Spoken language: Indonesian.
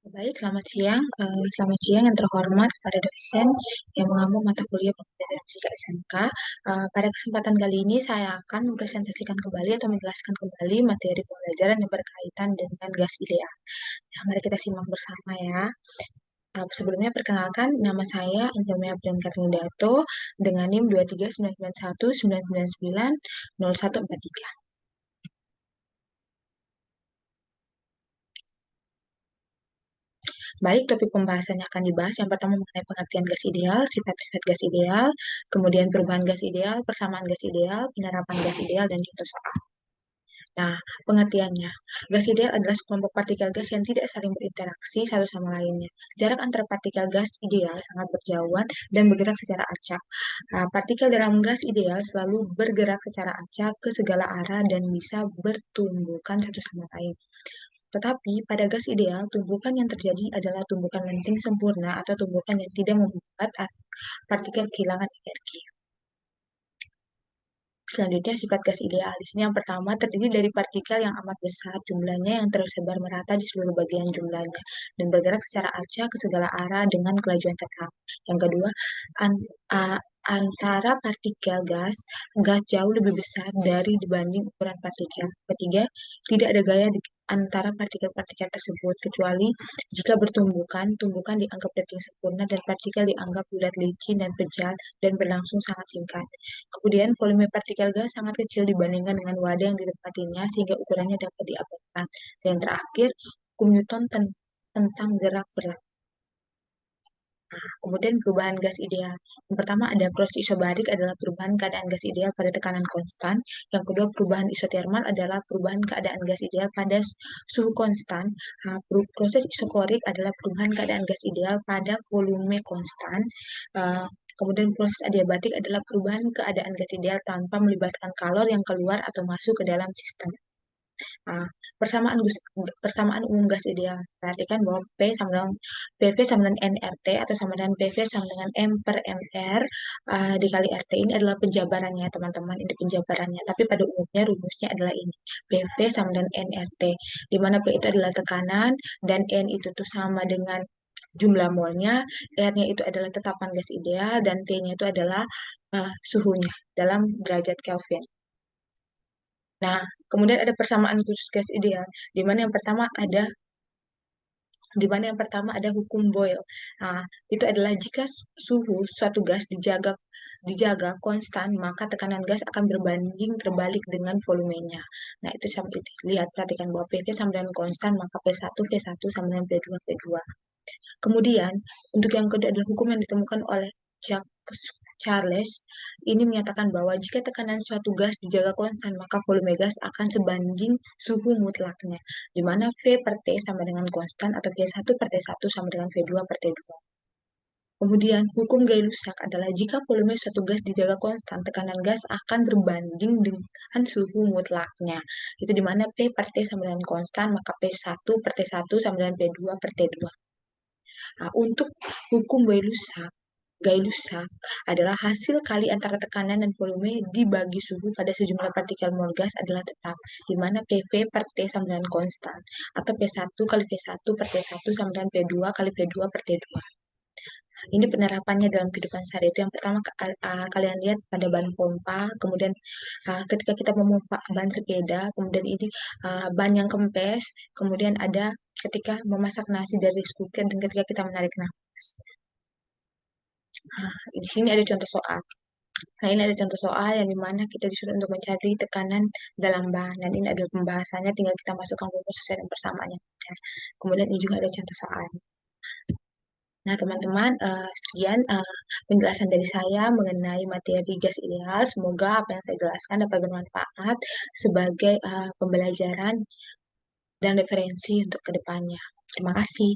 Baik, selamat siang. Selamat siang yang terhormat para dosen yang mengampu mata kuliah pembelajaran fisika SMK. Pada kesempatan kali ini saya akan mempresentasikan kembali atau menjelaskan kembali materi pembelajaran yang berkaitan dengan gas ideal. Nah, mari kita simak bersama ya. Sebelumnya perkenalkan, nama saya Angelmea Priyanka Dato dengan NIM 23991999143. Baik, topik pembahasannya akan dibahas. Yang pertama mengenai pengertian gas ideal, sifat-sifat gas ideal, kemudian perubahan gas ideal, persamaan gas ideal, penerapan gas ideal, dan contoh soal. Nah, pengertiannya, gas ideal adalah sekelompok partikel gas yang tidak saling berinteraksi satu sama lainnya. Jarak antara partikel gas ideal sangat berjauhan dan bergerak secara acak. Partikel dalam gas ideal selalu bergerak secara acak ke segala arah dan bisa bertumbukan satu sama lain. Tetapi pada gas ideal, tumbukan yang terjadi adalah tumbukan lenting sempurna atau tumbukan yang tidak membuat partikel kehilangan energi. Selanjutnya, sifat gas ideal. Di sini yang pertama terdiri dari partikel yang amat besar jumlahnya yang tersebar merata di seluruh bagian jumlahnya dan bergerak secara acak ke segala arah dengan kelajuan tetap. Yang kedua, an- a- antara partikel gas jauh lebih besar dari dibanding ukuran partikel. Ketiga, tidak ada gaya di antara partikel-partikel tersebut kecuali jika tumbukan dianggap dating sempurna dan partikel dianggap bulat licin dan pejat dan berlangsung sangat singkat. Kemudian volume partikel gas sangat kecil dibandingkan dengan wadah yang ditempatinya sehingga ukurannya dapat diabaikan. Dan yang terakhir, hukum Newton tentang gerak berlaku. Kemudian perubahan gas ideal. Yang pertama ada proses isobarik adalah perubahan keadaan gas ideal pada tekanan konstan. Yang kedua perubahan isotermal adalah perubahan keadaan gas ideal pada suhu konstan. Proses isokorik adalah perubahan keadaan gas ideal pada volume konstan. Kemudian proses adiabatik adalah perubahan keadaan gas ideal tanpa melibatkan kalor yang keluar atau masuk ke dalam sistem. Nah, persamaan umum gas ideal. Perhatikan bahwa PV sama dengan nRT atau sama dengan PV sama dengan M per MR dikali RT. Ini adalah penjabarannya, teman-teman. Ini penjabarannya. Tapi pada umumnya rumusnya adalah ini. PV sama dengan nRT. Di mana P itu adalah tekanan dan N itu tuh sama dengan jumlah molnya, R-nya itu adalah tetapan gas ideal, dan T-nya itu adalah suhunya dalam derajat Kelvin. Nah, kemudian ada persamaan khusus gas ideal, di mana yang pertama ada hukum Boyle. Nah, itu adalah jika suhu suatu gas dijaga konstan, maka tekanan gas akan berbanding terbalik dengan volumenya. Nah, itu sampai lihat perhatikan bahwa PV sama dengan konstan, maka P1 V1 sama dengan P2 V2. Kemudian, untuk yang kedua adalah hukum yang ditemukan oleh Jacques Charles. Ini menyatakan bahwa jika tekanan suatu gas dijaga konstan, maka volume gas akan sebanding suhu mutlaknya, di mana V per T sama dengan konstan atau V1 per T1 sama dengan V2 per T2. Kemudian, hukum Gay-Lussac adalah jika volume suatu gas dijaga konstan, tekanan gas akan berbanding dengan suhu mutlaknya. Itu di mana P per T sama dengan konstan, maka P1 per T1 sama dengan P2 per T2. Nah, untuk hukum Gay-Lussac adalah hasil kali antara tekanan dan volume dibagi suhu pada sejumlah partikel mol gas adalah tetap, di mana PV per T sama dengan konstan, atau P1 kali P1 per T1 sama dengan P2 kali P2 per T2. Ini penerapannya dalam kehidupan sehari itu yang pertama kalian lihat pada ban pompa, kemudian ketika kita memompa ban sepeda, kemudian ini ban yang kempes, kemudian ada ketika memasak nasi dari rice cooker dan ketika kita menarik nafas. Di sini ada contoh soal. Nah, ini ada contoh soal yang dimana kita disuruh untuk mencari tekanan dalam bahan. Dan ini adalah pembahasannya, tinggal kita masukkan rumus sesuai dengan persamaannya. Kemudian ini juga ada contoh soal. Nah, teman-teman, sekian penjelasan dari saya mengenai materi gas ideal. Semoga apa yang saya jelaskan dapat bermanfaat sebagai pembelajaran dan referensi untuk kedepannya. Terima kasih.